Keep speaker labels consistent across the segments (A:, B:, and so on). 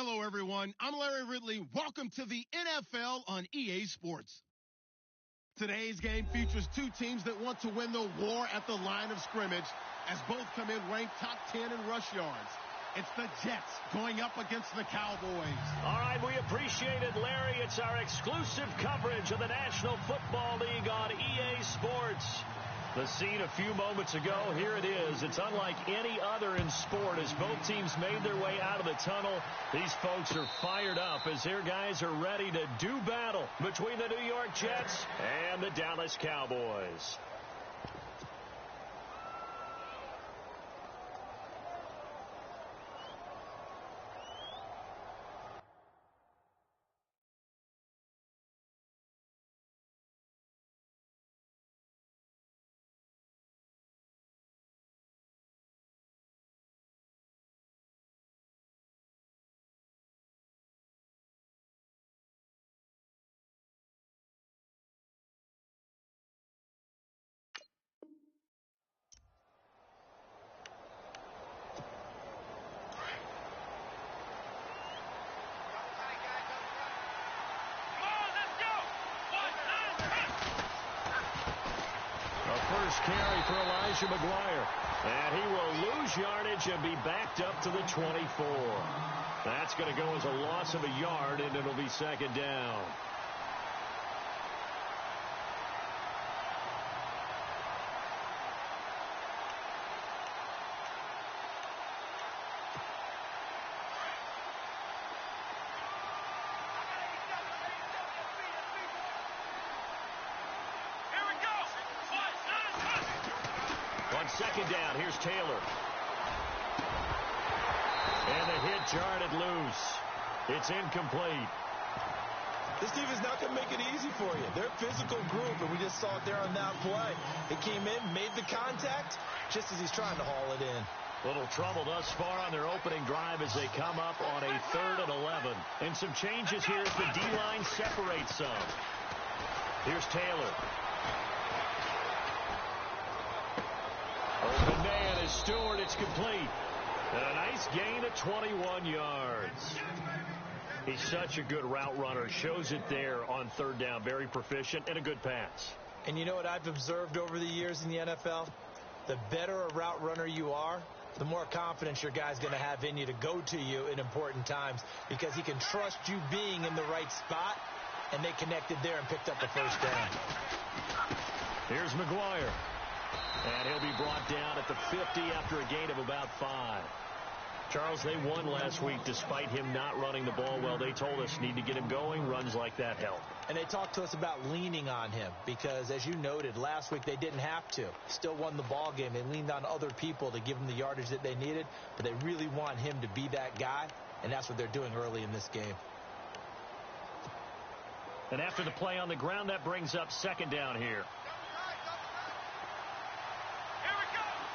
A: Hello, everyone. I'm Larry Ridley. Welcome to the NFL on EA Sports. Today's game features two teams that want to win the war at the line of scrimmage as both come in ranked top 10 in rush yards. It's the Jets going up against the Cowboys.
B: All right, we appreciate it, Larry. It's our exclusive coverage of the National Football League on EA Sports. The scene a few moments ago, here it is. It's unlike any other in sport as both teams made their way out of the tunnel. These folks are fired up as their guys are ready to do battle between the New York Jets and the Dallas Cowboys. Carry for Elijah McGuire. And he will lose yardage and be backed up to the 24. That's going to go as a loss of a yard, and it'll be second down. Second down, here's Taylor. And the hit jarred loose. It's incomplete.
C: This defense not going to make it easy for you. They're a physical group, and we just saw it there on that play. He came in, made the contact, just as he's trying to haul it in.
B: Little trouble thus far on their opening drive as they come up on a 3rd and 11. And some changes here as the D-line separates some. Here's Taylor. Open man is Stewart. It's complete. And a nice gain of 21 yards. He's such a good route runner. Shows it there on 3rd down. Very proficient and a good pass.
C: And you know what I've observed over the years in the NFL? The better a route runner you are, the more confidence your guy's going to have in you to go to you in important times because he can trust you being in the right spot, and they connected there and picked up the first down.
B: Here's McGuire. And he'll be brought down at the 50 after a gain of about 5. Charles, they won last week despite him not running the ball well. They told us need to get him going. Runs like that help.
C: And they talked to us about leaning on him because, as you noted, last week they didn't have to. Still won the ball game. They leaned on other people to give them the yardage that they needed, but they really want him to be that guy, and that's what they're doing early in this game.
B: And after the play on the ground, that brings up second down here.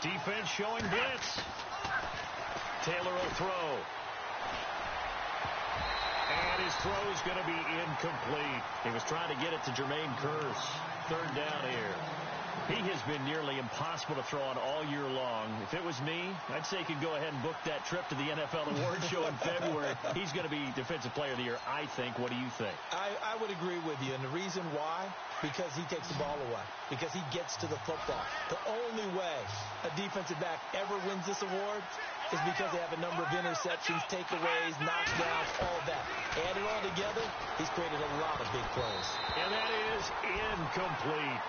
B: Defense showing blitz. Taylor will throw. And his throw's going to be incomplete. He was trying to get it to Jermaine Kearse. 3rd down here. He has been nearly impossible to throw on all year long. If it was me, I'd say he could go ahead and book that trip to the NFL Awards show in February. He's going to be Defensive Player of the Year, I think. What do you think?
C: I would agree with you. And the reason why? Because he takes the ball away. Because he gets to the football. The only way a defensive back ever wins this award is because they have a number of interceptions, takeaways, knockdowns, all of that. Add it all together, he's created a lot of big plays.
B: And that is incomplete.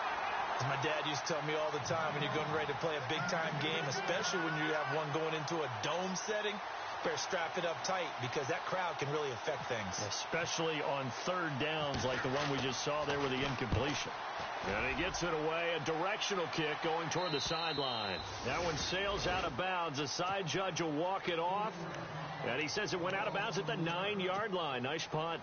C: As my dad used to tell me all the time, when you're getting ready to play a big-time game, especially when you have one going into a dome setting, better strap it up tight because that crowd can really affect things.
B: Especially on 3rd downs like the one we just saw there with the incompletion. And he gets it away. A directional kick going toward the sideline. That one sails out of bounds. The side judge will walk it off. And he says it went out of bounds at the 9-yard line. Nice punt.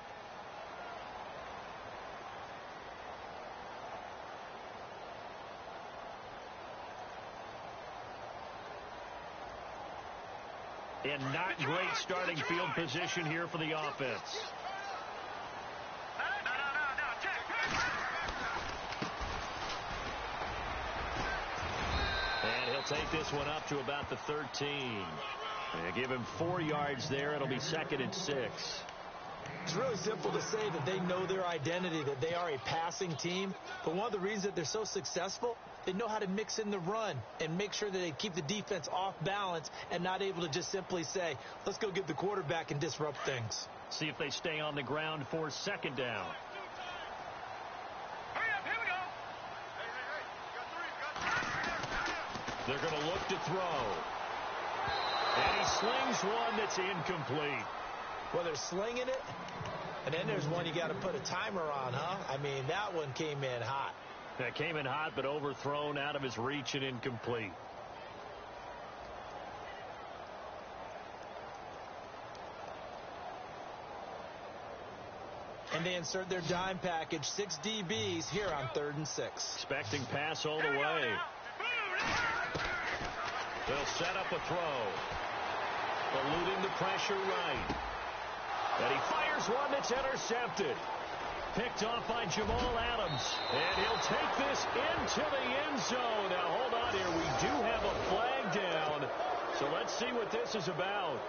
B: And not great starting field position here for the offense. And he'll take this one up to about the 13. They give him 4 yards there. It'll be 2nd and 6.
C: It's really simple to say that they know their identity, that they are a passing team. But one of the reasons that they're so successful, they know how to mix in the run and make sure that they keep the defense off balance and not able to just simply say, let's go get the quarterback and disrupt things.
B: See if they stay on the ground for 2nd down. They're going to look to throw. And he slings one that's incomplete.
C: Well, they're slinging it, and then there's one you got to put a timer on, huh? I mean, that one came in hot.
B: That came in hot, but overthrown out of his reach and incomplete.
C: And they insert their dime package, 6 DBs here on 3rd and 6.
B: Expecting pass all the way. They'll set up a throw. Eluding the pressure right. And he fires one that's intercepted. Picked off by Jamal Adams. And he'll take this into the end zone. Now, hold on here. We do have a flag down. So let's see what this is about.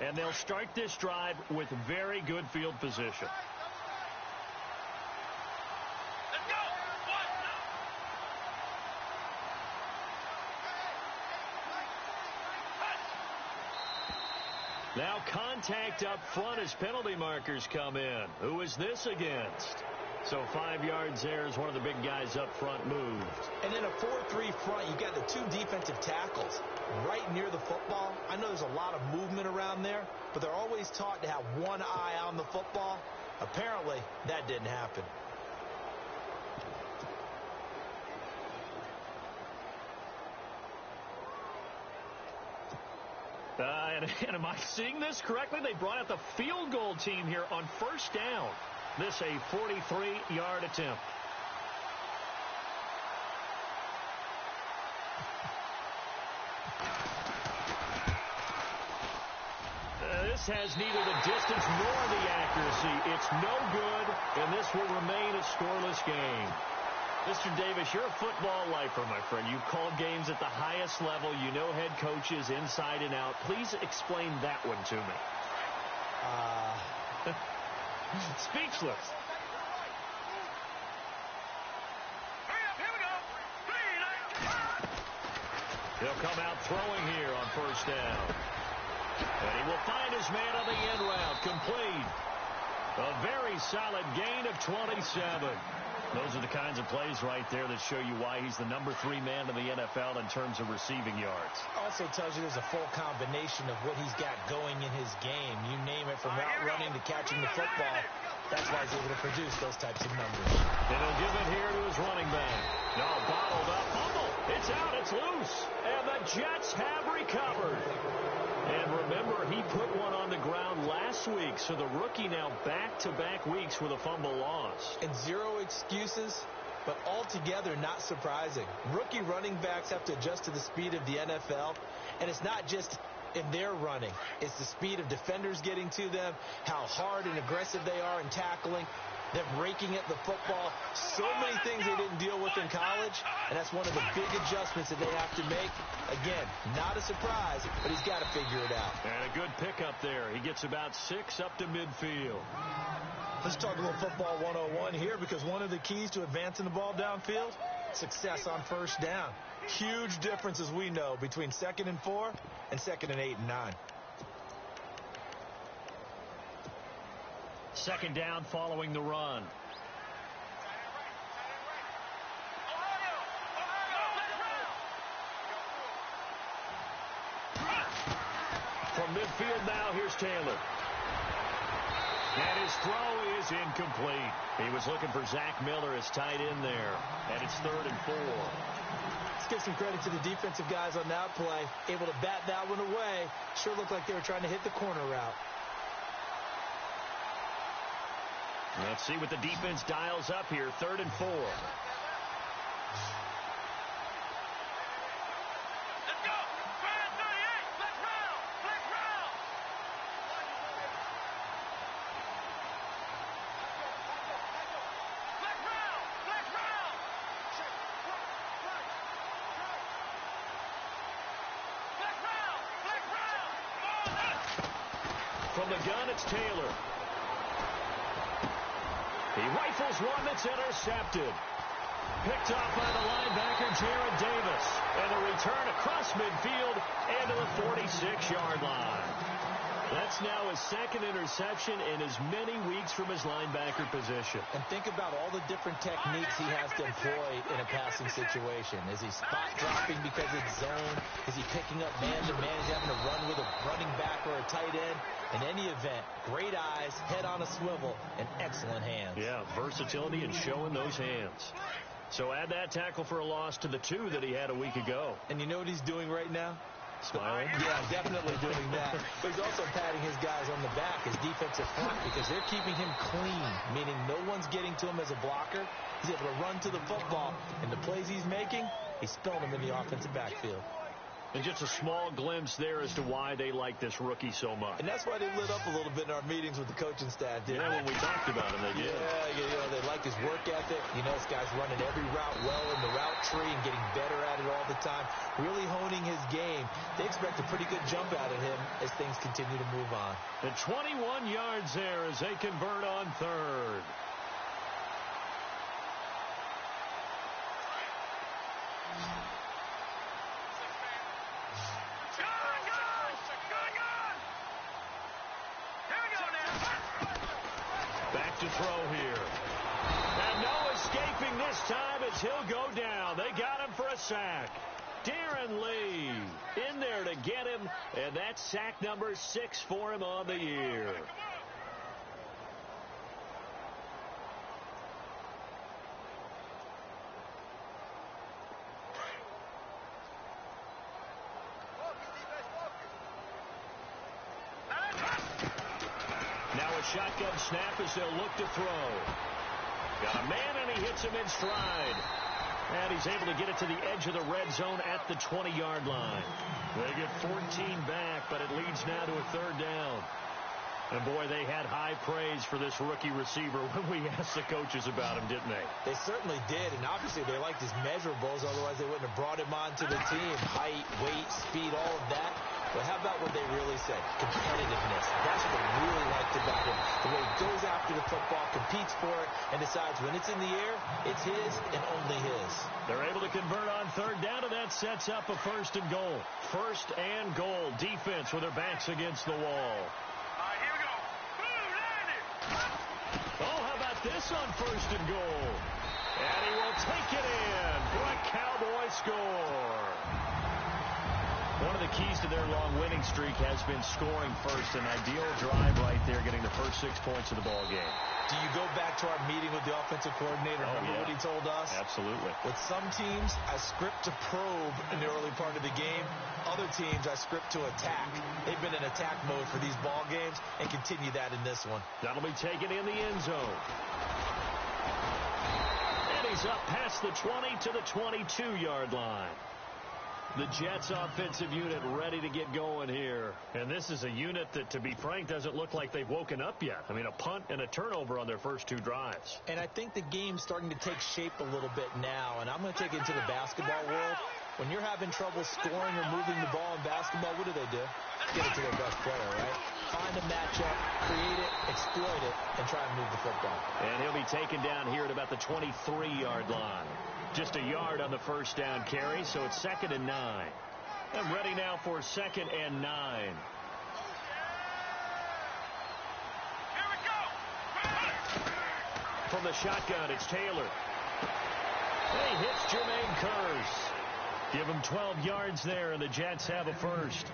B: And they'll start this drive with very good field position. Now contact up front as penalty markers come in. Who is this against? So 5 yards there as one of the big guys up front moved.
C: And in a 4-3 front, you got the 2 defensive tackles right near the football. I know there's a lot of movement around there, but they're always taught to have one eye on the football. Apparently, that didn't happen.
B: And am I seeing this correctly? They brought out the field goal team here on first down. This a 43-yard attempt. This has neither the distance nor the accuracy. It's no good, and this will remain a scoreless game. Mr. Davis, you're a football lifer, my friend. You call games at the highest level. You know head coaches inside and out. Please explain that one to me. Speechless. He'll come out throwing here on first down. And he will find his man on the end route. Complete. A very solid gain of 27. Those are the kinds of plays right there that show you why he's the number 3 man in the NFL in terms of receiving yards.
C: Also tells you there's a full combination of what he's got going in his game. You name it, from route running to catching the football. That's why he's able to produce those types of numbers.
B: And he'll give it here to his running back. No, bottled up. Fumble. It's out. It's loose. And the Jets have recovered. And remember, he put one on the ground last week, so the rookie now back-to-back weeks with a fumble loss.
C: And 0 excuses, but altogether not surprising. Rookie running backs have to adjust to the speed of the NFL, and it's not just in their running. It's the speed of defenders getting to them, how hard and aggressive they are in tackling, them raking at the football. So many things they didn't deal with in college, and that's one of the big adjustments that they have to make. Again, not a surprise, but he's got to figure it out.
B: And a good pickup there. He gets about 6 up to midfield.
C: Let's talk a little football 101 here, because one of the keys to advancing the ball downfield, success on first down. Huge difference, as we know, between 2nd and 4 and 2nd and 8 and 9.
B: Second down following the run. From midfield now, here's Taylor. And his throw is incomplete. He was looking for Zach Miller as tight end there. And it's 3rd and 4.
C: Let's give some credit to the defensive guys on that play. Able to bat that one away. Sure looked like they were trying to hit the corner route.
B: Let's see what the defense dials up here. 3rd and 4. From the gun, it's Taylor. He rifles one that's intercepted. Picked off by the linebacker, Jared Davis. And a return across midfield and to the 46-yard line. That's now his 2nd interception in as many weeks from his linebacker position.
C: And think about all the different techniques he has to employ in a passing situation. Is he spot dropping because it's zone? Is he picking up man-to-man? Is he having to run with a running back or a tight end? In any event, great eyes, head on a swivel, and excellent hands.
B: Yeah, versatility and showing those hands. So add that tackle for a loss to the 2 that he had a week ago.
C: And you know what he's doing right now?
B: Smiling?
C: Yeah, definitely doing that. But he's also patting his guys on the back, his defensive front, because they're keeping him clean, meaning no one's getting to him as a blocker. He's able to run to the football, and the plays he's making, he's spilling them in the offensive backfield.
B: And just a small glimpse there as to why they like this rookie so much.
C: And that's why they lit up a little bit in our meetings with the coaching staff.
B: Yeah, when we talked about him, they did.
C: Yeah, they like his work ethic. This guy's running every route well in the route tree and getting better at it all the time, really honing his game. They expect a pretty good jump out of him as things continue to move on.
B: The 21 yards there as they convert on third. Back to throw here. And no escaping this time as he'll go down. They got him for a sack. Darren Lee in there to get him, and that's sack number 6 for him on the year. Now a shotgun snap as they'll look to throw. Got a man, and he hits him in stride. And he's able to get it to the edge of the red zone at the 20-yard line. They get 14 back, but it leads now to a third down. And, boy, they had high praise for this rookie receiver when we asked the coaches about him, didn't they?
C: They certainly did, and obviously they liked his measurables. Otherwise, they wouldn't have brought him onto the team. Height, weight, speed, all of that. But how about what they really said? Competitiveness. That's what they really liked about him. The way he goes after the football, competes for it, and decides when it's in the air, it's his and only his.
B: They're able to convert on third down, and that sets up a first and goal. First and goal. Defense with their backs against the wall.
D: Here we go. Boom, landed.
B: Oh, how about this on first and goal? And he will take it in for a Cowboy score. One of the keys to their long winning streak has been scoring first. An ideal drive right there, getting the first 6 points of the ball game.
C: Do you go back to our meeting with the offensive coordinator? Remember what he told us?
B: Absolutely.
C: With some teams, I script to probe in the early part of the game. Other teams, I script to attack. They've been in attack mode for these ball games and continue that in this one.
B: That'll be taken in the end zone. And he's up past the 20 to the 22-yard line. The Jets offensive unit ready to get going here. And this is a unit that, to be frank, doesn't look like they've woken up yet. I mean, a punt and a turnover on their first 2 drives.
C: And I think the game's starting to take shape a little bit now. And I'm going to take it into the basketball world. When you're having trouble scoring or moving the ball in basketball, what do? Get it to their best player, right? Find a matchup, create it, exploit it, and try and move the football.
B: And he'll be taken down here at about the 23-yard line. Just a yard on the first down carry, so it's 2nd and 9. And ready now for 2nd and 9.
D: Here we go.
B: From the shotgun, it's Taylor. He hits Jermaine Kearse. Give him 12 yards there, and the Jets have a first.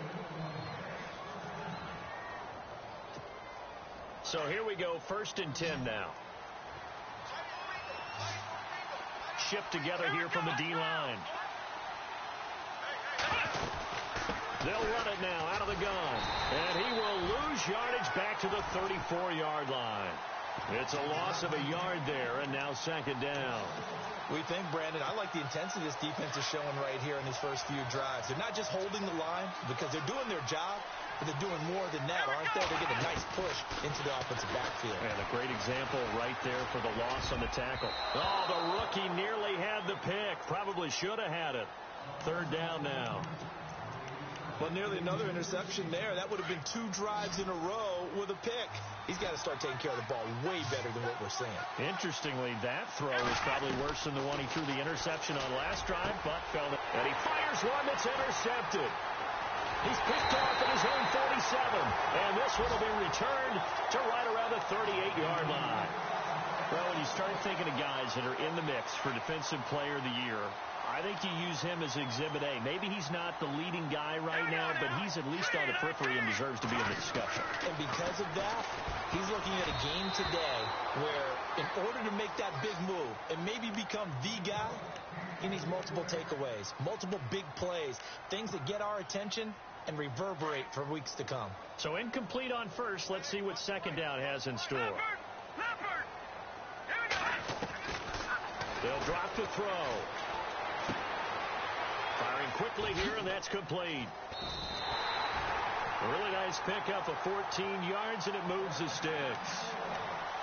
B: So here we go, 1st and 10 now. Shift together here from the D-line. They'll run it now out of the gun. And he will lose yardage back to the 34-yard line. It's a loss of a yard there, and now 2nd down.
C: We think, Brandon, I like the intensity this defense is showing right here in these first few drives. They're not just holding the line because they're doing their job, but they're doing more than that, aren't they? They're getting a nice push into the offensive backfield.
B: And a great example right there for the loss on the tackle. Oh, the rookie nearly had the pick. Probably should have had it. 3rd down now.
C: Well, nearly another interception there. That would have been 2 drives in a row with a pick. He's got to start taking care of the ball way better than what we're seeing.
B: Interestingly, that throw was probably worse than the one he threw the interception on last drive, but fell. And he fires one that's intercepted. He's picked off at his own 47, and this one will be returned to right around the 38-yard line. Well, when you start thinking of guys that are in the mix for Defensive Player of the Year, I think you use him as Exhibit A. Maybe he's not the leading guy right now, but he's at least on the periphery and deserves to be in the discussion.
C: And because of that, he's looking at a game today where in order to make that big move and maybe become the guy, he needs multiple takeaways, multiple big plays, things that get our attention and reverberate for weeks to come.
B: So incomplete on first. Let's see what 2nd down has in store.
D: Leopard. Here we go.
B: They'll drop to throw. Firing quickly here, and that's complete. A really nice pickup of 14 yards, and it moves the sticks.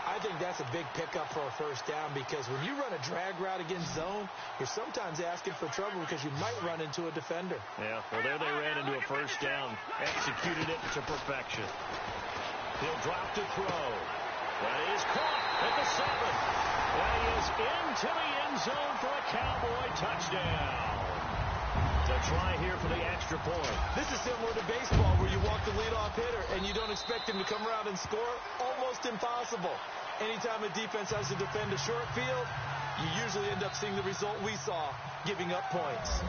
C: I think that's a big pickup for a first down because when you run a drag route against zone, you're sometimes asking for trouble because you might run into a defender.
B: Yeah, well, there they ran into a first down, executed it to perfection. He'll drop to throw. That is caught at the 7. That is into the end zone for a Cowboy touchdown. To try here for the extra point.
C: This is similar to baseball where you walk the leadoff hitter and you don't expect him to come around and score. Almost impossible. Anytime a defense has to defend a short field, you usually end up seeing the result we saw, giving up points.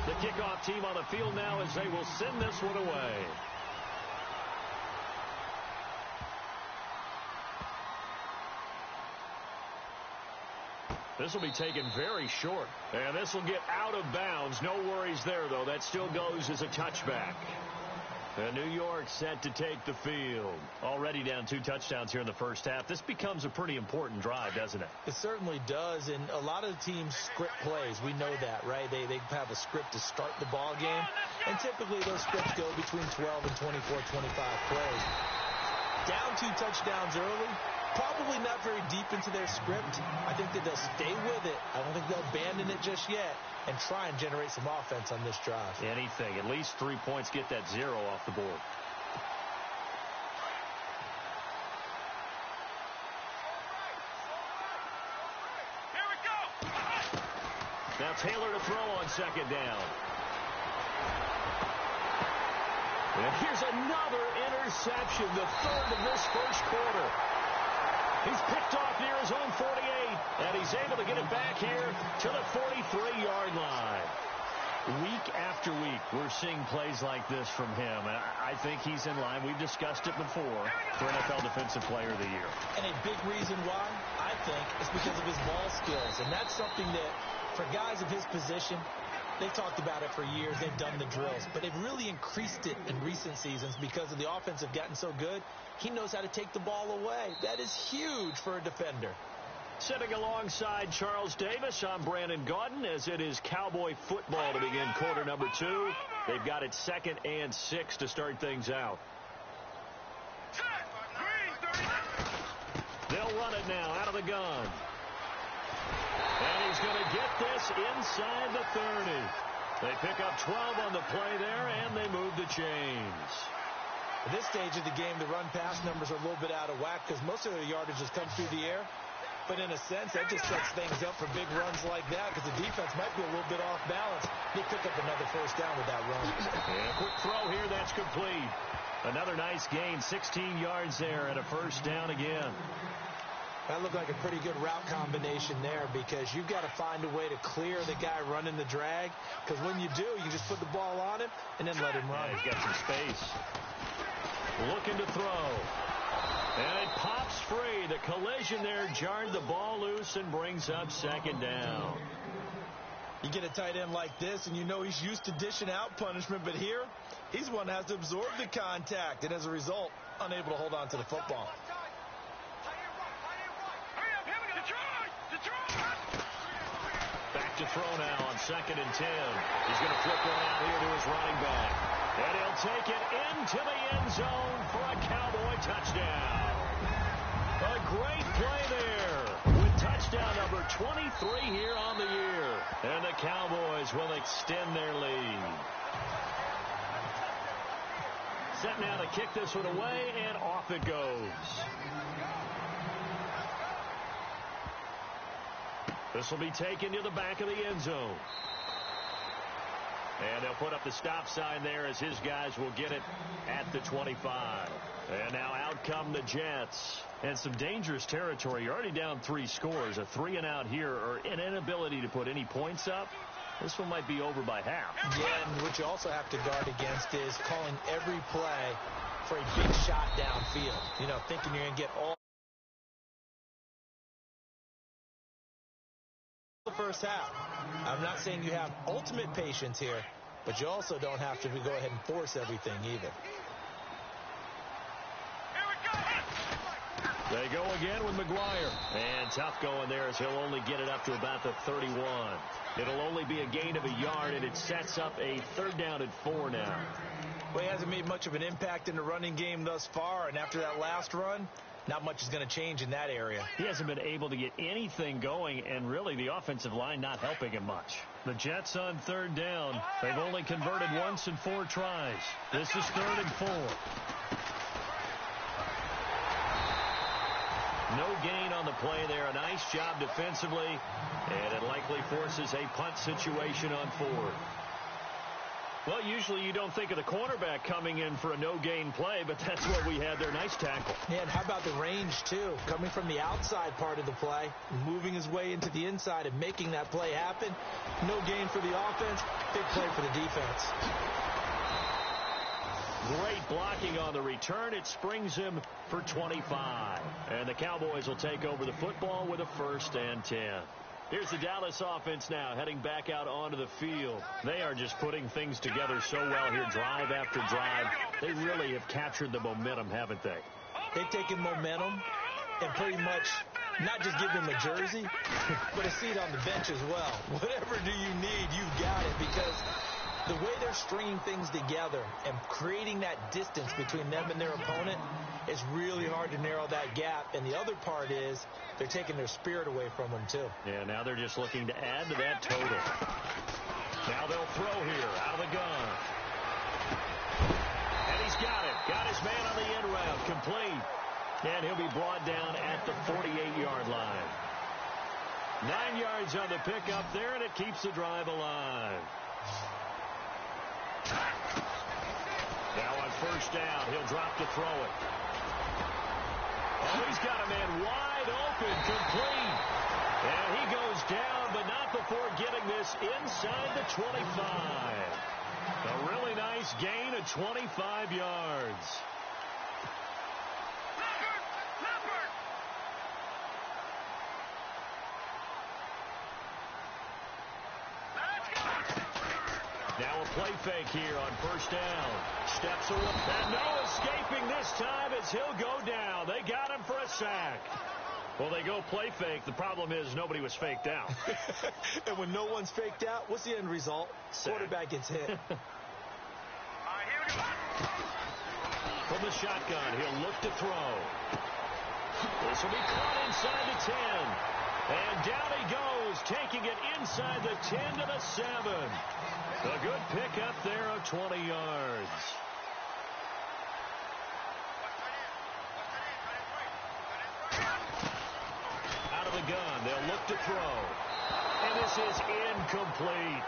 B: The kickoff team on the field now as they will send this one away. This will be taken very short. And this will get out of bounds. No worries there, though. That still goes as a touchback. And New York set to take the field. Already down 2 touchdowns here in the first half. This becomes a pretty important drive, doesn't it?
C: It certainly does. And a lot of the teams script plays. We know that, right? They have a script to start the ball game. And typically those scripts go between 12 and 24, 25 plays. Down 2 touchdowns early. Probably not very deep into their script. I think that they'll stay with it. I don't think they'll abandon it just yet and try and generate some offense on this drive.
B: Anything. At least 3 points. Get that 0 off the board.
D: Here we go.
B: Now Taylor to throw on second down. And here's another interception, the 3rd of this first quarter. He's picked off near his own 48, and he's able to get it back here to the 43-yard line. Week after week, we're seeing plays like this from him, and I think he's in line. We've discussed it before for NFL Defensive Player of the Year.
C: And a big reason why, I think, is because of his ball skills, and that's something that, for guys of his position, they've talked about it for years. They've done the drills, but they've really increased it in recent seasons because of the offense have gotten so good. He knows how to take the ball away. That is huge for a defender.
B: Sitting alongside Charles Davis, I'm Brandon Gaudin as it is Cowboy football to begin quarter number 2. They've got it 2nd and 6 to start things out. They'll run it now out of the gun. And he's going to get this inside the 30. They pick up 12 on the play there, and they move the chains.
C: At this stage of the game, the run-pass numbers are a little bit out of whack because most of their yardage has come through the air. But in a sense, that just sets things up for big runs like that because the defense might be a little bit off balance. They pick up another first down with that run.
B: And a quick throw here, that's complete. Another nice gain, 16 yards there and a first down again.
C: That looked like a pretty good route combination there because you've got to find a way to clear the guy running the drag because when you do, you just put the ball on him and then let him run.
B: Yeah, he's got some space. Looking to throw. And it pops free. The collision there jarred the ball loose and brings up 2nd down.
C: You get a tight end like this, and you know he's used to dishing out punishment, but here, he's one that has to absorb the contact, and as a result, unable to hold on to the football.
B: Back to throw now on 2nd and 10. He's going to flip one out here to his running back. And he'll take it into the end zone for a Cowboy touchdown. A great play there with touchdown number 23 here on the year. And the Cowboys will extend their lead. Set now to kick this one away, and off it goes. This will be taken to the back of the end zone. And they'll put up the stop sign there as his guys will get it at the 25. And now out come the Jets. And some dangerous territory. You're already down 3 scores. A 3-and-out here or an inability to put any points up. This one might be over by half.
C: Yeah, and what you also have to guard against is calling every play for a big shot downfield. You know, thinking you're going to get all the first half. I'm not saying you have ultimate patience here, but you also don't have to go ahead and force everything either.
D: Here we go.
B: They go again with McGuire. And tough going there as he'll only get it up to about the 31. It'll only be a gain of a yard, and it sets up a 3rd down and 4 now.
C: Well, he hasn't made much of an impact in the running game thus far, and after that last run, not much is going to change in that area.
B: He hasn't been able to get anything going, and really the offensive line not helping him much. The Jets on 3rd down. They've only converted once in 4 tries. This is 3rd and 4. No gain on the play there. A nice job defensively, and it likely forces a punt situation on 4th. Well, usually you don't think of the cornerback coming in for a no-gain play, but that's what we had there. Nice tackle.
C: Yeah, and how about the range, too? Coming from the outside part of the play, moving his way into the inside and making that play happen. No gain for the offense, big play for the defense.
B: Great blocking on the return. It springs him for 25. And the Cowboys will take over the football with a 1st and 10. Here's the Dallas offense now heading back out onto the field. They are just putting things together so well here, drive after drive. They really have captured the momentum, haven't they?
C: They've taken momentum and pretty much not just give him a jersey, but a seat on the bench as well. Whatever do you need, you've got it, because the way they're stringing things together and creating that distance between them and their opponent, it's really hard to narrow that gap. And the other part is they're taking their spirit away from them, too.
B: Yeah, now they're just looking to add to that total. Now they'll throw here out of the gun. And he's got it. Got his man on the end route. Complete. And he'll be brought down at the 48-yard line. 9 yards on the pickup there, and it keeps the drive alive. Now on 1st down, he'll drop to throw it. Oh, he's got a man wide open, complete. And he goes down, but not before getting this inside the 25. A really nice gain of 25 yards. Now a play fake here on 1st down. Steps away. And no escaping this time as he'll go down. They got him for a sack. Well, they go play fake. The problem is nobody was faked out.
C: And when no one's faked out, what's the end result?
B: Sack.
C: Quarterback gets hit.
B: From the shotgun, he'll look to throw. This will be caught inside the 10. And down he goes, taking it inside the 10 to the 7. A good pickup there of 20 yards. Out of the gun, they'll look to throw. And this is incomplete.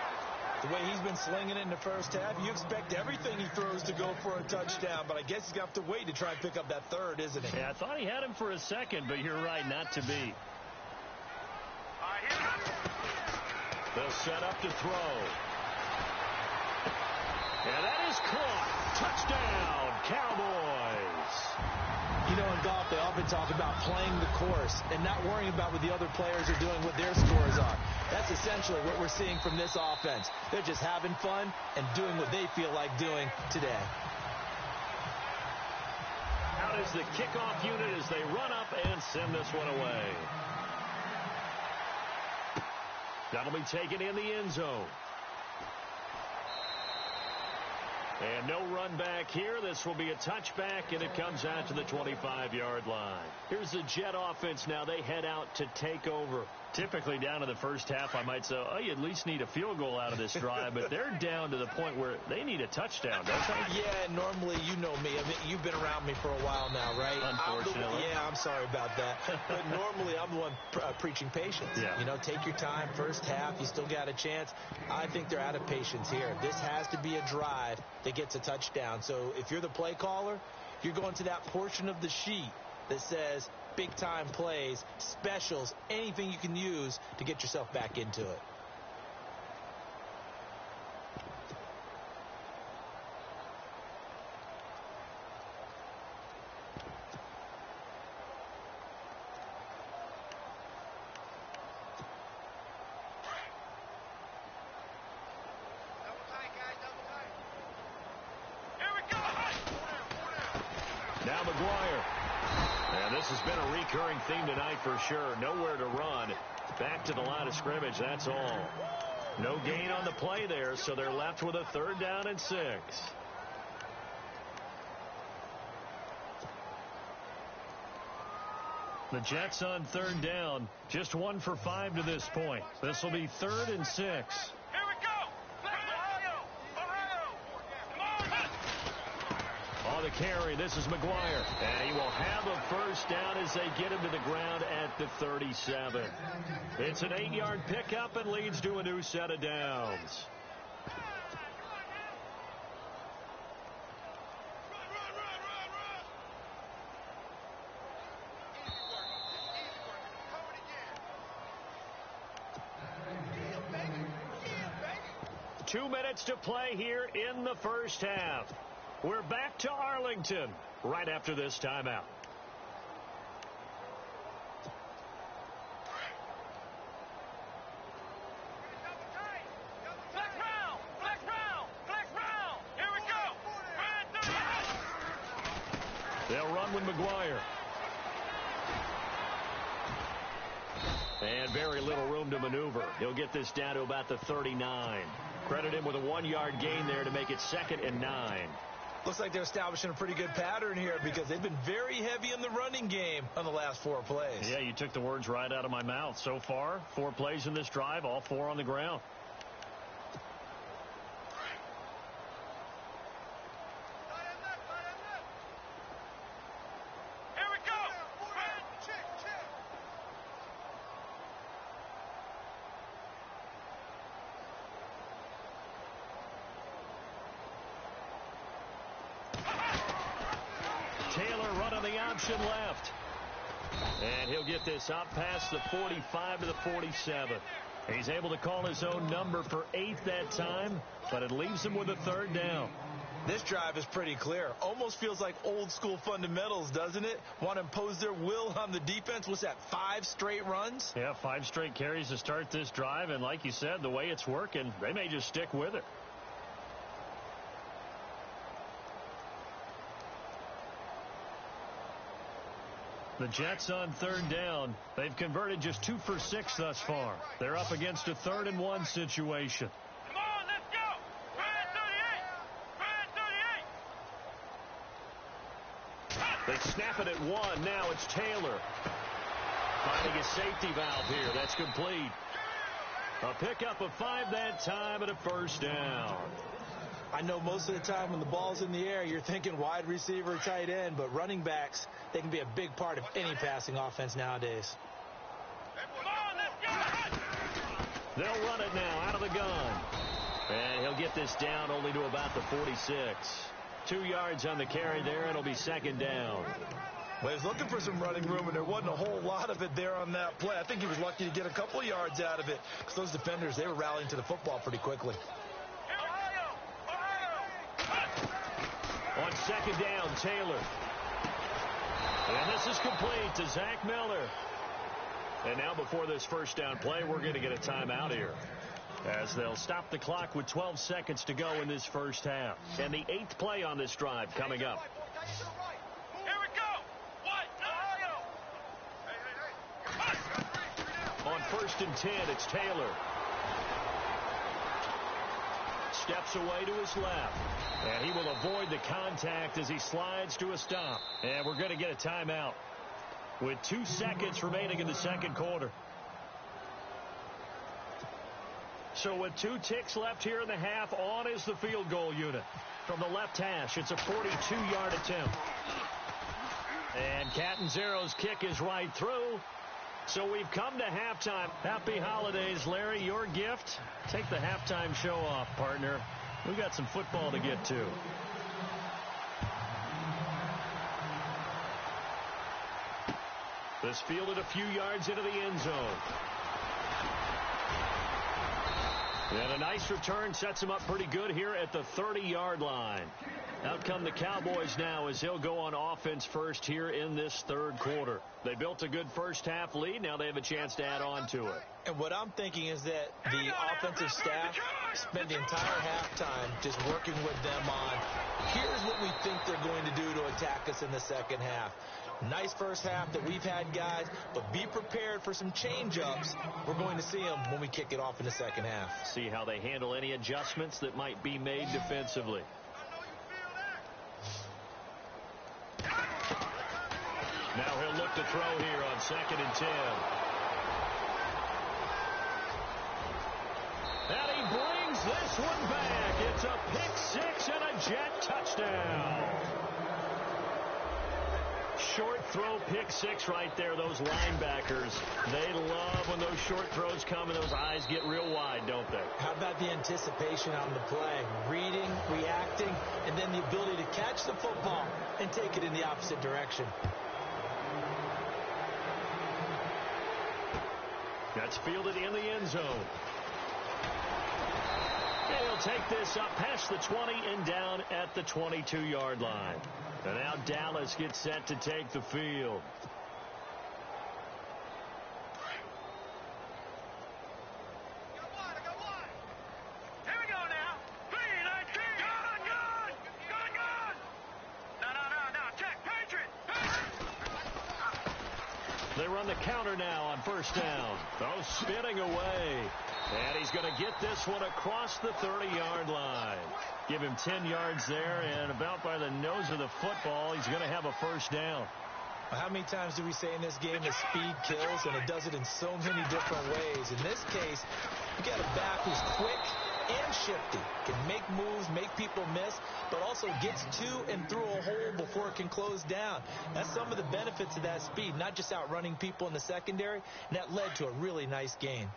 C: The way he's been slinging it in the first half, you expect everything he throws to go for a touchdown, but I guess he's going to have to wait to try and pick up that 3rd, isn't he?
B: Yeah, I thought he had him for a second, but you're right, not to be. They'll set up to throw. And that is caught. Touchdown, Cowboys.
C: You know, in golf, they often talk about playing the course and not worrying about what the other players are doing, what their scores are. That's essentially what we're seeing from this offense. They're just having fun and doing what they feel like doing today.
B: Out is the kickoff unit as they run up and send this one away. That'll be taken in the end zone. And no run back here. This will be a touchback, and it comes out to the 25-yard line. Here's the Jet offense now. They head out to take over. Typically down to the first half, I might say, oh, you at least need a field goal out of this drive. But they're down to the point where they need a touchdown, don't they?
C: Yeah, normally, you know me. I mean, you've been around me for a while now, right?
B: Unfortunately.
C: I'm sorry about that. But normally, I'm the one preaching patience.
B: Yeah.
C: You know, take your time. First half, you still got a chance. I think they're out of patience here. This has to be a drive that gets a touchdown. So if you're the play caller, you're going to that portion of the sheet that says big-time plays, specials, anything you can use to get yourself back into it.
B: has been a recurring theme tonight for sure. Nowhere to run. Back to the line of scrimmage, that's all. No gain on the play there, so they're left with a 3rd down and 6. The Jets on 3rd down, just 1 for 5 to this point. This will be 3rd and 6.
D: Here we go.
B: On the carry, this is McGuire. And he will have a 1st down as they get him to the ground at the 37. It's an 8-yard pickup and leads to a new set of downs. Two minutes to play here in the first half. We're back to Arlington right after this timeout.
D: Here we go.
B: They'll run with McGuire. And very little room to maneuver. He'll get this down to about the 39. Credit him with a 1-yard gain there to make it 2nd and 9.
C: Looks like they're establishing a pretty good pattern here because they've been very heavy in the running game on the last 4 plays.
B: Yeah, you took the words right out of my mouth. So far, 4 plays in this drive, all 4 on the ground. Taylor running the option left. And he'll get this up past the 45 to the 47. He's able to call his own number for 8 that time, but it leaves him with a 3rd down.
C: This drive is pretty clear. Almost feels like old school fundamentals, doesn't it? Want to impose their will on the defense. What's that, 5 straight runs?
B: Yeah, 5 straight carries to start this drive. And like you said, the way it's working, they may just stick with it. The Jets on 3rd down. They've converted just 2 for 6 thus far. They're up against a 3rd and 1 situation.
D: Come on, let's go. 38.
B: They snap it at 1. Now it's Taylor. Finding a safety valve here. That's complete. A pickup of 5 that time and a 1st down.
C: I know most of the time when the ball's in the air, you're thinking wide receiver, tight end, but running backs, they can be a big part of any passing offense nowadays.
B: They'll run it now out of the gun. And he'll get this down only to about the 46. 2 yards on the carry there. It'll be 2nd down.
C: Well, he was looking for some running room, and there wasn't a whole lot of it there on that play. I think he was lucky to get a couple yards out of it because those defenders, they were rallying to the football pretty quickly.
B: On 2nd down, Taylor. And this is complete to Zach Miller. And now before this 1st down play, we're going to get a timeout here, as they'll stop the clock with 12 seconds to go in this first half. And the 8th play on this drive coming up.
D: Here we go.
B: On 1st and 10, it's Taylor. Steps away to his left. And he will avoid the contact as he slides to a stop. And we're going to get a timeout with 2 seconds remaining in the 2nd quarter. So with 2 ticks left here in the half, on is the field goal unit. From the left hash, it's a 42-yard attempt. And Catanzaro's kick is right through. So we've come to halftime. Happy holidays, Larry. Your gift? Take the halftime show off, partner. We got some football to get to. This fielded a few yards into the end zone. And a nice return sets him up pretty good here at the 30-yard line. Out come the Cowboys now as they'll go on offense first here in this 3rd quarter. They built a good first half lead. Now they have a chance to add on to it.
C: And what I'm thinking is that the offensive staff spent the entire halftime just working with them on, here's what we think they're going to do to attack us in the 2nd half. Nice first half that we've had, guys, but be prepared for some change-ups. We're going to see them when we kick it off in the second half.
B: See how they handle any adjustments that might be made defensively. Now he'll look to throw here on 2nd and 10. And he brings this one back. It's a pick 6 and a Jet touchdown. Short throw, pick 6 right there. Those linebackers, they love when those short throws come and those eyes get real wide, don't they?
C: How about the anticipation on the play? Reading, reacting, and then the ability to catch the football and take it in the opposite direction.
B: That's fielded in the end zone. And he'll take this up past the 20 and down at the 22-yard line. And now Dallas gets set to take the field.
D: Here we go now. 3-19. Gun. No. Check. Patriot.
B: They run the counter now on first down. Oh, spinning away. And he's going to get this one across the 30-yard line. Give him 10 yards there, and about by the nose of the football, he's going to have a first down.
C: How many times do we say in this game that speed kills, and it does it in so many different ways? In this case, you got a back who's quick and shifty, can make moves, make people miss, but also gets to and through a hole before it can close down. That's some of the benefits of that speed, not just outrunning people in the secondary, and that led to a really nice gain.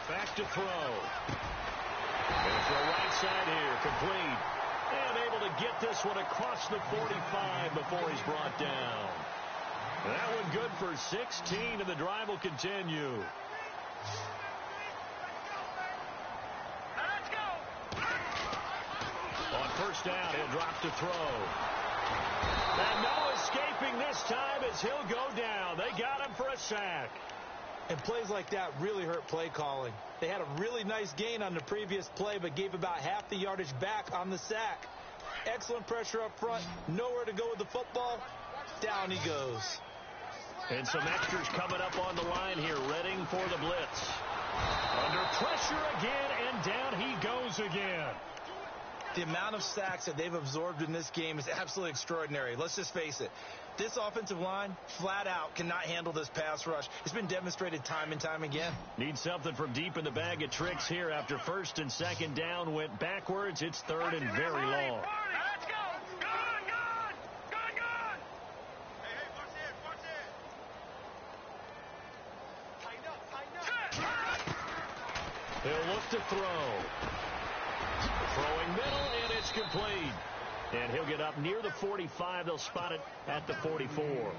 B: Back to throw. Going to throw right side here, complete. And able to get this one across the 45 before he's brought down. That one good for 16, and the drive will continue.
D: Let's go.
B: On first down, he'll drop to throw. And no escaping this time as he'll go down. They got him for a sack.
C: And plays like that really hurt play calling. They had a really nice gain on the previous play, but gave about half the yardage back on the sack. Excellent pressure up front. Nowhere to go with the football. Down he goes.
B: And some extras coming up on the line here, readying for the blitz. Under pressure again, and down he goes again.
C: The amount of sacks that they've absorbed in this game is absolutely extraordinary. Let's just face it. This offensive line, flat out, cannot handle this pass rush. It's been demonstrated time and time again.
B: Need something from deep in the bag of tricks here after first and second down went backwards. It's third and very long.
D: Let's go. Gun. Hey, watch it. Tighten up.
B: He'll look to throw. Throwing middle, and it's complete. And he'll get up near the 45. They'll spot it at the 44.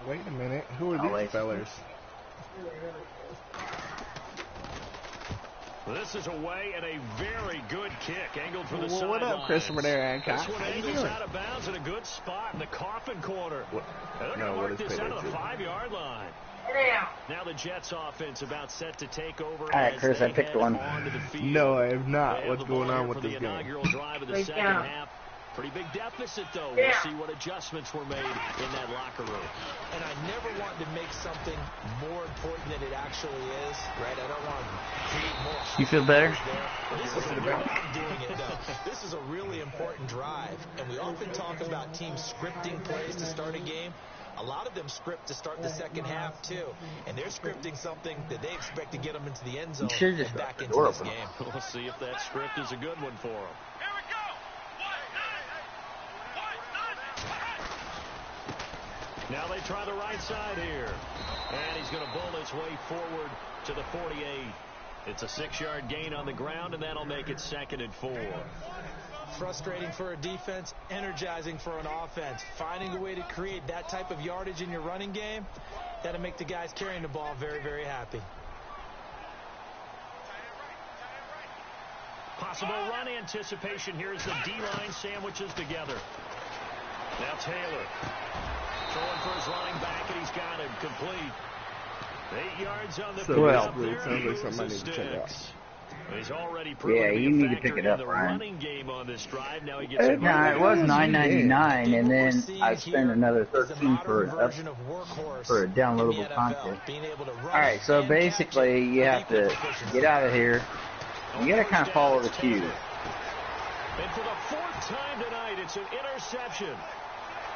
E: Wait a minute. Who are these fellers?
B: This is away and a very good kick. Angled for the sideline.
E: What up, Christopher there, Hancock?
B: This one angles out of bounds in a good spot in the coffin corner. They're going to mark this out of the 5-yard line. Now the Jets offense about set to take over.
F: All right, Chris, I picked one.
E: No, I have not. What's going on with this game?
B: Inaugural drive of the second half. Pretty big deficit, though. We'll see what adjustments were made in that locker room.
C: And I never want to make something more important than it actually is, right? I don't want to create more.
F: You feel better?
C: This is I'm doing it, though. This is a really important drive, and we often talk about teams scripting plays to start a game. A lot of them script to start the second half, too. And they're scripting something that they expect to get them into the end zone and back into this game.
B: We'll see if that script is a good one for them.
D: Here we go.
B: Now they try the right side here. And he's going to bull his way forward to the 48. It's a 6-yard gain on the ground, and that'll make it 2nd and 4.
C: Frustrating for a defense, energizing for an offense. Finding a way to create that type of yardage in your running game, that'll make the guys carrying the ball very, very happy.
B: Possible run anticipation here as the D-line sandwiches together. Now Taylor throwing for his running back, and he's got him complete. 8 yards on the
E: well,
B: there.
E: Sounds like something I need to check out.
B: He's already proven
F: you need to pick it up,
B: the
F: Ryan.
B: running game on this drive. Now he gets
F: It was $9.99, and then I spent another $13 for a downloadable content. All right, so basically you have to get out of here. You got to kind of follow the cue.
B: And for the 4th time tonight, it's an interception.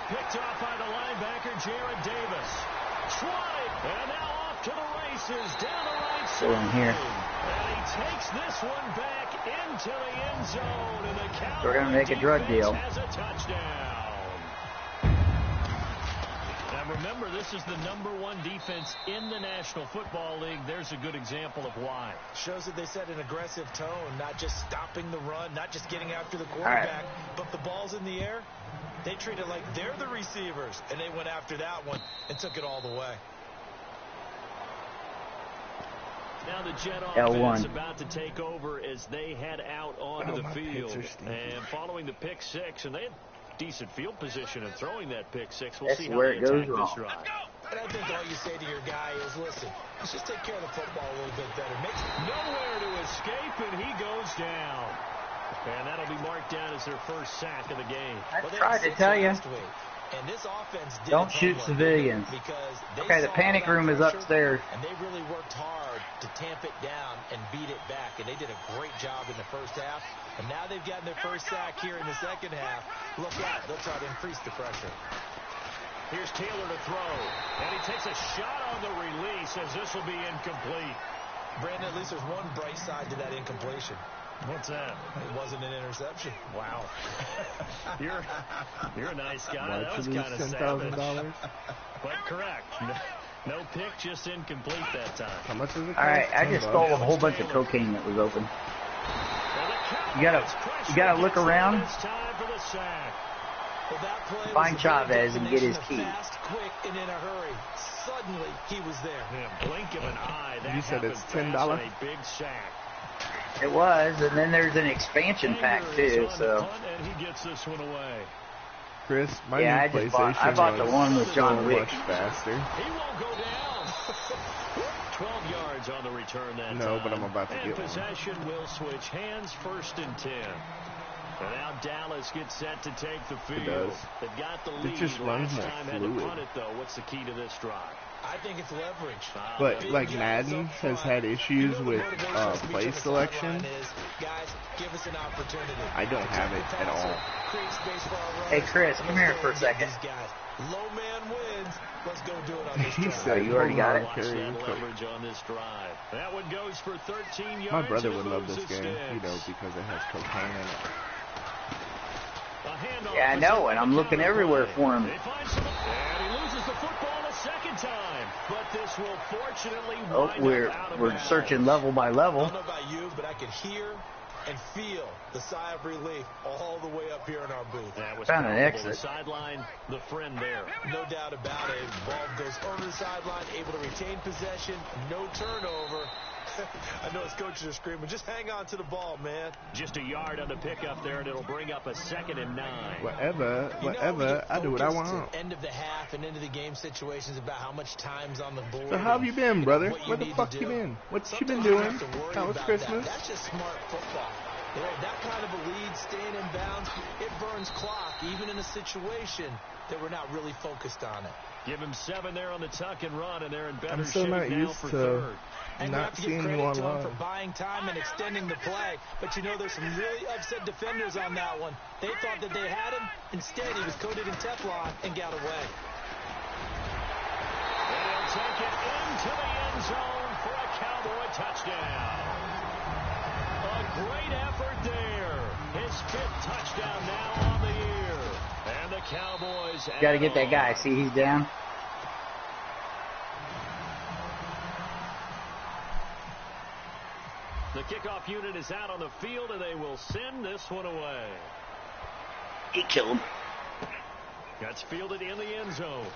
B: Picked off by the linebacker, Jared Davis. Swatted, and now off to the races, down the right side.
F: In here.
B: And he takes this one back into the end zone, and the Cowboys
F: We're going to make a drug deal.
B: Has a touchdown. Now remember, this is the #1 defense in the National Football League. There's a good example of why.
C: Shows that they set an aggressive tone, not just stopping the run, not just getting after the quarterback, but the ball's in the air. They treat it like they're the receivers, and they went after that one and took it all the way.
B: Now the Jet
F: L1.
B: offense about to take over as they head out onto the field. And following the pick 6, and they had decent field position in throwing that pick 6. We'll see how
F: where
B: they
F: it goes
B: attack
F: wrong.
B: this drive.
C: And I think all you say to your guy is, listen, let's just take care of the football a little bit better.
B: Nowhere to escape, and he goes down. And that'll be marked down as their first sack of the game.
F: I tried to tell you.
C: And this offense
F: Don't shoot civilians. Okay, the panic room is upstairs.
C: And they really worked hard to tamp it down and beat it back. And they did a great job in the first half. And now they've gotten their first sack here in the second half. Look out. They'll try to increase the pressure.
B: Here's Taylor to throw. And he takes a shot on the release as this will be incomplete.
C: Brandon, at least there's one bright side to that incompletion.
B: What's that?
C: It wasn't an interception.
B: Wow. You're a nice guy.
E: Why
B: That was
E: should
B: kind of
E: lose
B: savage.
E: $10,000?
B: But correct. No pick, just incomplete that time.
E: How much is it?
F: All right, I just stole a whole bunch of cocaine that was open. You gotta look around.
B: It's time for the sack.
C: Well, that play
F: Find
C: was
F: Chavez and get his key.
C: Fast, quick, and in a hurry. Suddenly, he was there.
B: Yeah, blink of an eye. That
E: You said it's
B: happened
E: $10?
B: fast, a big sack.
F: It was, and then there's an expansion pack too. So
B: And he gets this one away.
E: Chris, my
F: yeah,
E: new
F: I
E: PlayStation
F: bought the one with John
E: so
F: Wick.
E: much faster.
B: He won't go down. 12 yards on the return that time.
E: No, but I'm about to
B: and
E: get one.
B: possession will switch hands, 1st and 10. And now Dallas gets set to take the field.
E: It does.
B: They've got the lead.
E: It just runs
B: Last
E: more
B: time had to
E: fluid.
B: punt it, though. What's the key to this drive?
C: I think it's leverage.
E: But like Madden has had issues with play selection.
C: Guys, give us an opportunity.
E: I don't have it at all.
F: Hey, Chris, come here for a second.
C: Low man wins. Let's go do it on this
E: He
C: drive.
E: said,
F: you already got it?
B: Watch that leverage on this drive. That one goes for 13 yards.
E: My brother
B: and
E: would
B: it
E: love
B: moves
E: this
B: its
E: game, you
B: sticks.
E: know, because it has cocaine in it.
F: Yeah, I know, and I'm looking everywhere for him.
B: They find some, and he loses the football a second time. But this will fortunately
F: Oh,
B: wind
F: we're
B: up out of
F: we're
B: bounds.
F: searching level by
C: I
F: level.
C: don't know about you, but I could hear and feel the sigh of relief all the way up here in our booth.
B: That was
F: Found an
B: palpable.
F: exit.
B: The sideline, the friend there.
C: No doubt about it. Ball goes over the sideline, able to retain possession, no turnover. I know his coaches are screaming, just hang on to the ball, man.
B: Just a yard on the pickup there, and it'll bring up a 2nd and 9.
E: Whatever,
C: You
E: I do what I
C: get focused
E: want.
C: at End of the half and into the game situations about how much time's on the board.
E: So how have you been, brother?
C: what you
E: Where the
C: need
E: fuck
C: to
E: you
C: do.
E: been? What you been
C: Sometimes you
E: doing?
C: have to worry
E: How was
C: about
E: Christmas?
C: that. That's just smart football. You know, that kind of a lead, staying in bounds, it burns clock, even in a situation that we're not really focused on it.
B: Give him 7 there on the tuck and run, and they're in better
E: I'm still
B: shape
E: not
B: now
E: used
B: for
E: to
B: 3rd.
C: And we have
E: not
C: to give
E: seeing you
C: credit to him
E: online.
C: for buying time and extending the play. But, you know, there's some really upset defenders on that one. They thought that they had him. Instead, he was coated in Teflon and got away.
B: And he'll take it into the end zone for a Cowboy touchdown. A great effort there. His 5th touchdown now on the year. And the Cowboys
F: Got to get that guy. See, he's down.
B: The kickoff unit is out on the field, and they will send this one away.
F: He killed him.
B: That's fielded in the end zone.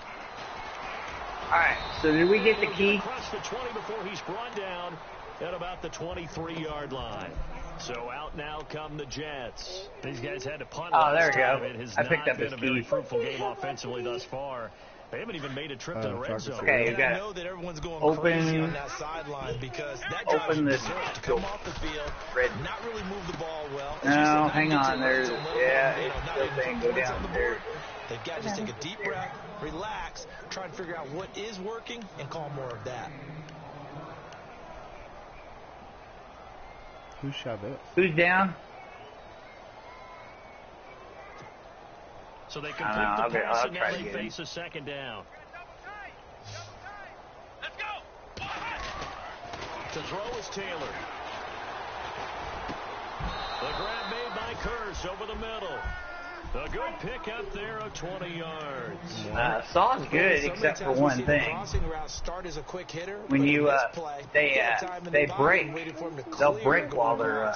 F: All right. So did we get the key?
B: Across the 20 before he's brought down at about the 23-yard line. So out now come the Jets. These guys had to punt last time. It has not been a very fruitful game offensively thus far. They haven't even made a trip to the red zone.
F: Okay, you got
C: I know that everyone's going
F: open,
C: crazy on that sideline because that drive
F: this
C: to come off the field, not really move the ball well.
F: No, hang on. There's, yeah, it's still saying go down there.
C: They've got to just take a deep breath, relax, try and figure out what is working, and call more of that.
E: Who shot it?
F: Who's down?
B: So they complete the pass, and now they face a second down.
D: Let's go.
B: To throw is Taylor. The grab made by Curse over the middle. A good pick up there of 20 yards.
F: Saw's good except for one thing. When you they break, they'll break while they're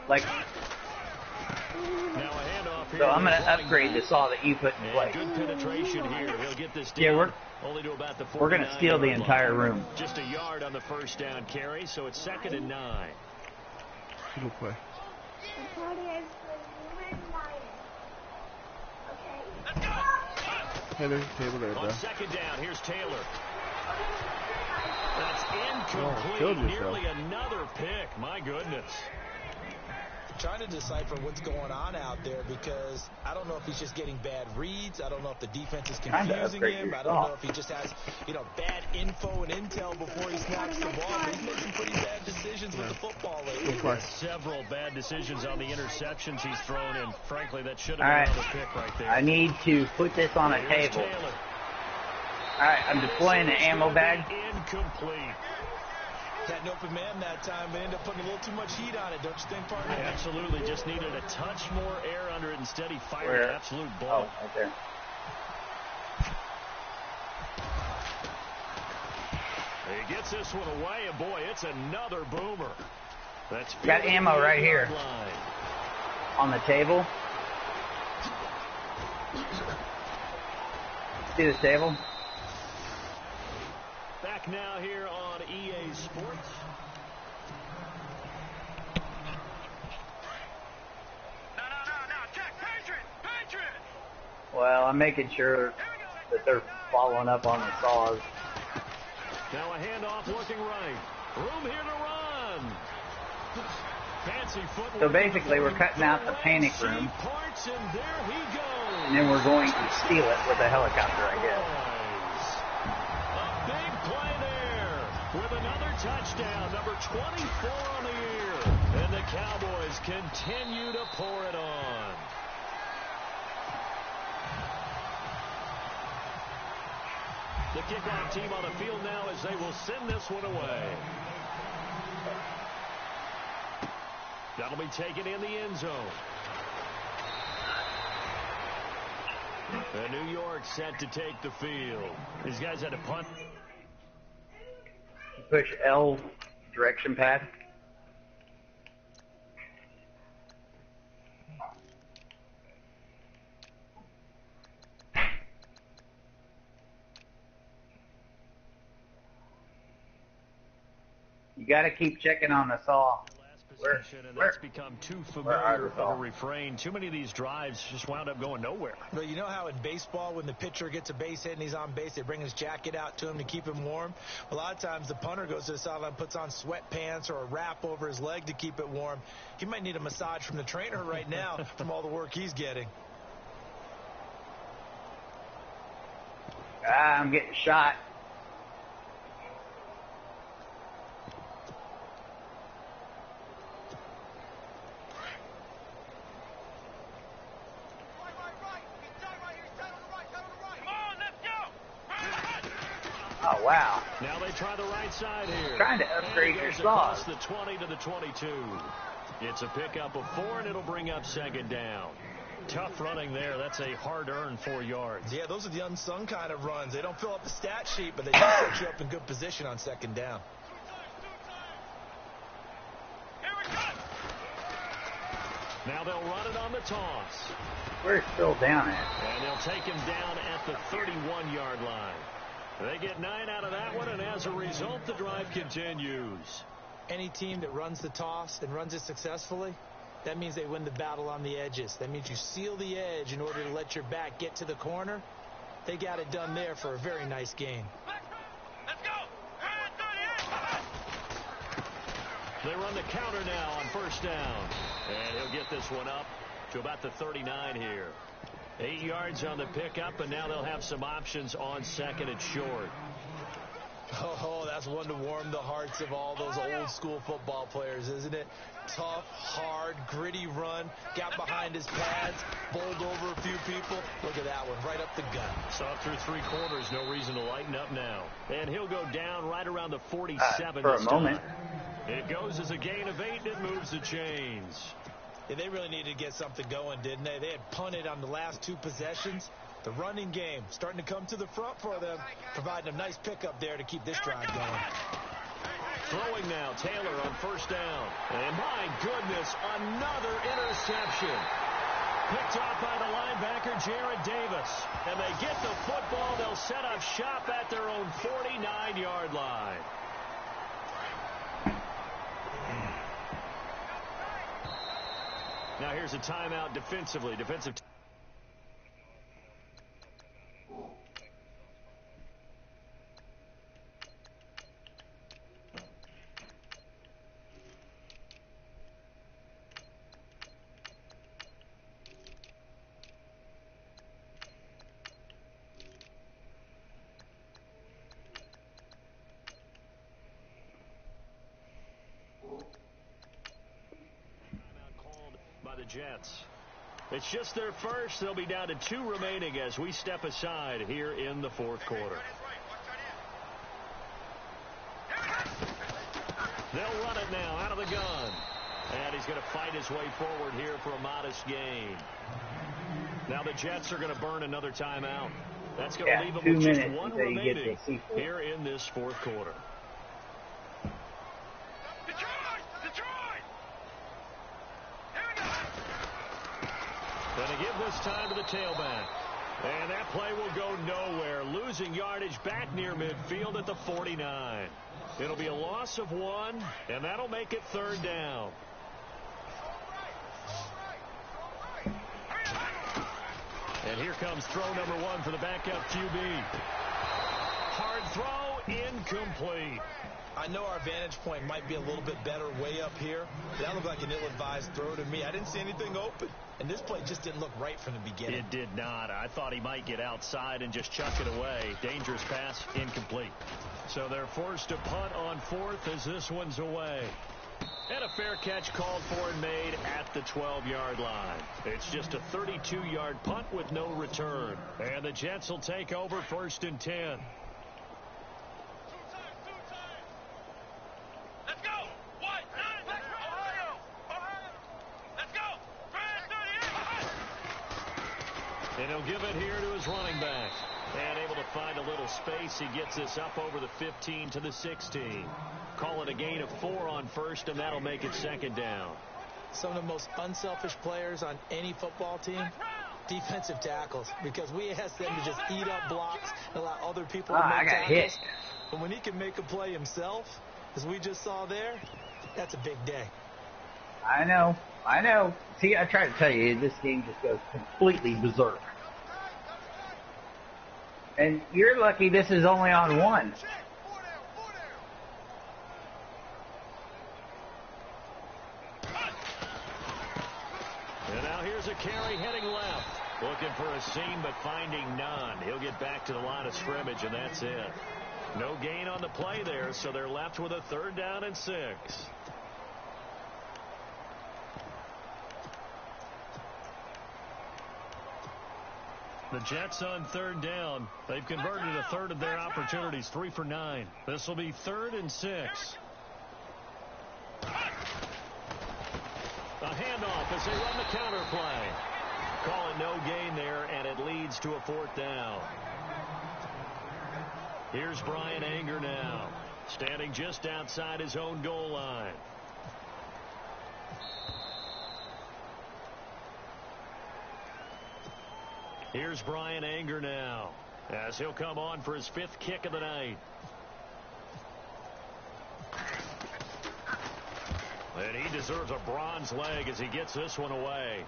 F: like.
B: Now a handoff here.
F: So I'm gonna upgrade the saw that you put in place.
B: Good penetration here. He'll get this down.
F: Yeah,
B: only to about the
F: we're gonna steal the entire room.
B: Just a yard on the first down carry, so it's 2nd and 9.
E: Good play. Hey, there's a table there, bro.
B: On 2nd down, here's Taylor. That's incomplete. Nearly another pick. My goodness.
C: Trying to decipher what's going on out there because I don't know if he's just getting bad reads. I don't know if the defense is confusing him. I don't know if he just has, bad info and intel before he snaps the ball. But he's made some pretty bad decisions with the football lately.
B: Several bad decisions on the interceptions he's thrown in. Frankly, that should have been another pick right there.
F: I need to put this on a table. All right, I'm deploying the ammo bag.
B: Incomplete.
C: Had an open man that time, but ended up putting a little too much heat on it, don't you think, partner?
B: Absolutely. Just needed a touch more air under it. Instead, he fired an absolute ball.
F: Oh, right there.
B: He gets this one away, and boy, it's another boomer. That's
F: got ammo right here on the table. See this table?
B: Back now here on EA Sports.
D: No, check, Patriot!
F: Well, I'm making sure that they're following up on the saws.
B: Now a handoff looking right. Room here to run. Fancy footwork.
F: So basically, we're cutting out the panic room.
B: Parts, and there he goes.
F: And then we're going to steal it with a helicopter, I guess.
B: With another touchdown, number 24 on the year. And the Cowboys continue to pour it on. The kickoff team on the field now as they will send this one away. That'll be taken in the end zone. And New York set to take the field. These guys had to punt.
F: Push L direction pad. You got to keep checking on the saw.
B: And that's become too familiar of a refrain. Too many of these drives just wound up going nowhere.
C: Well, you know how in baseball, when the pitcher gets a base hit and he's on base, they bring his jacket out to him to keep him warm? A lot of times the punter goes to the sideline, puts on sweatpants or a wrap over his leg to keep it warm. He might need a massage from the trainer right now from all the work he's getting.
F: I'm getting shot. Oh, wow.
B: Now they try the right side here.
F: Trying to upgrade your saws.
B: The 20 to the 22. It's a pickup of 4, and it'll bring up 2nd down. Tough running there. That's a hard-earned 4 yards.
C: Yeah, those are the unsung kind of runs. They don't fill up the stat sheet, but they do set you up in good position on 2nd down.
B: Now they'll run it on the toss.
F: Where's Phil down at?
B: And they'll take him down at the 31-yard line. They get 9 out of that one, and as a result, the drive continues.
C: Any team that runs the toss and runs it successfully, that means they win the battle on the edges. That means you seal the edge in order to let your back get to the corner. They got it done there for a very nice gain.
D: Let's go.
B: They run the counter now on first down. And he'll get this one up to about the 39 here. 8 yards on the pickup, and now they'll have some options on second and short.
C: Oh, that's one to warm the hearts of all those old school football players, isn't it? Tough, hard, gritty run, got behind his pads, bowled over a few people. Look at that one, right up the gut.
B: Saw through 3 quarters, no reason to lighten up now. And he'll go down right around the 47
F: for a
B: this
F: moment.
B: time. It goes as a gain of 8, and it moves the chains.
C: Yeah, they really needed to get something going, didn't they? They had punted on the last 2 possessions. The running game starting to come to the front for them, providing a nice pickup there to keep this drive going.
B: Throwing now, Taylor on first down. And my goodness, another interception. Picked off by the linebacker, Jared Davis. And they get the football. They'll set up shop at their own 49-yard line. Now here's a timeout defensively. Defensive. By the Jets. It's just their first. They'll be down to 2 remaining as we step aside here in the 4th quarter. They'll run it now out of the gun. And he's going to fight his way forward here for a modest gain. Now the Jets are going to burn another timeout. That's going to leave them with just 1 remaining here in this 4th quarter. Going to give this time to the tailback. And that play will go nowhere. Losing yardage back near midfield at the 49. It'll be a loss of 1, and that'll make it 3rd down. And here comes throw number 1 for the backup QB. Hard throw, incomplete.
C: I know our vantage point might be a little bit better way up here. That looked like an ill-advised throw to me. I didn't see anything open. And this play just didn't look right from the beginning.
B: It did not. I thought he might get outside and just chuck it away. Dangerous pass, incomplete. So they're forced to punt on 4th as this one's away. And a fair catch called for and made at the 12-yard line. It's just a 32-yard punt with no return. And the Jets will take over 1st and 10. And he'll give it here to his running back. And able to find a little space. He gets this up over the 15 to the 16. Call it a gain of 4 on 1st, and that'll make it 2nd down.
C: Some of the most unselfish players on any football team, defensive tackles, because we ask them to just eat up blocks and allow other people to make
F: I got
C: tackles.
F: hit.
C: But when he can make a play himself, as we just saw there, that's a big day.
F: I know. See, I tried to tell you, this game just goes completely berserk. And you're lucky this is only on 1.
B: And now here's a carry heading left. Looking for a seam, but finding none. He'll get back to the line of scrimmage, and that's it. No gain on the play there, so they're left with a 3rd down and 6. The Jets on 3rd down. They've converted a 1/3 of their opportunities, 3 for 9. This will be 3rd and 6. A handoff as they run the counter play. Call it no gain there, and it leads to a 4th down. Here's Brian Anger now, standing just outside his own goal line. Here's Brian Anger now. as he'll come on for his 5th kick of the night. And he deserves a bronze leg as he gets this one away.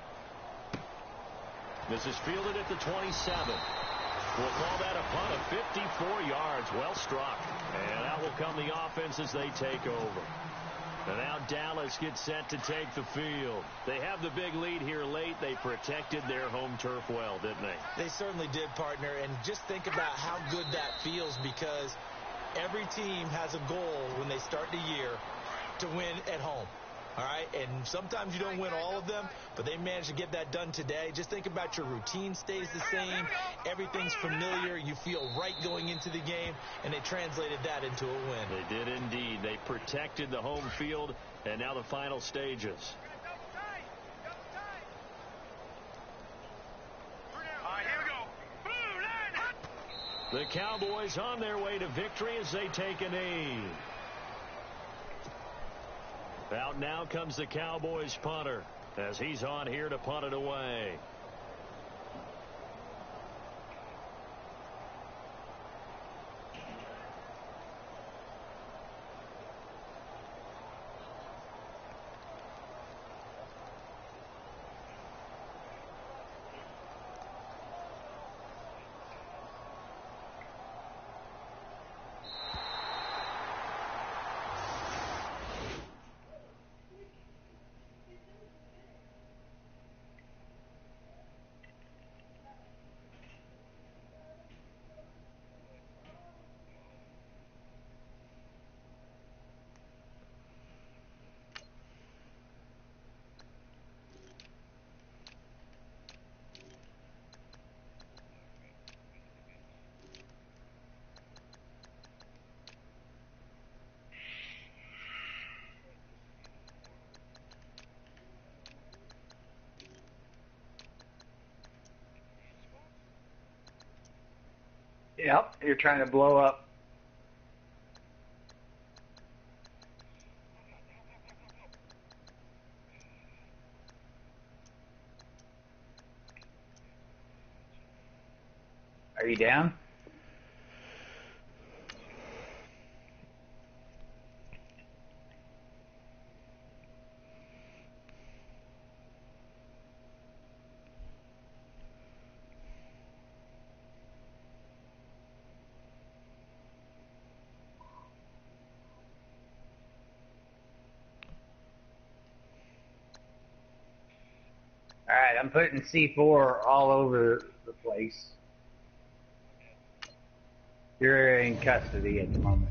B: This is fielded at the 27. We'll call that a punt of 54 yards. Well struck. And out will come the offense as they take over. And now Dallas gets set to take the field. They have the big lead here late. They protected their home turf well, didn't they?
C: They certainly did, partner. And just think about how good that feels, because every team has a goal when they start the year to win at home. All right, and sometimes you don't win all of them, but they managed to get that done today. Just think about your routine stays the same. Everything's familiar. You feel right going into the game, and they translated that into a win.
B: They did indeed. They protected the home field, and now the final stages.
D: All right, here we go. Blue line, hot.
B: The Cowboys on their way to victory as they take a knee. Out now comes the Cowboys punter as he's on here to punt it away.
F: Yep, you're trying to blow up. Are you down? All right, I'm putting C4 all over the place. You're in custody at the moment.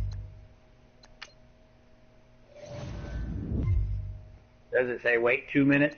F: Does it say wait 2 minutes?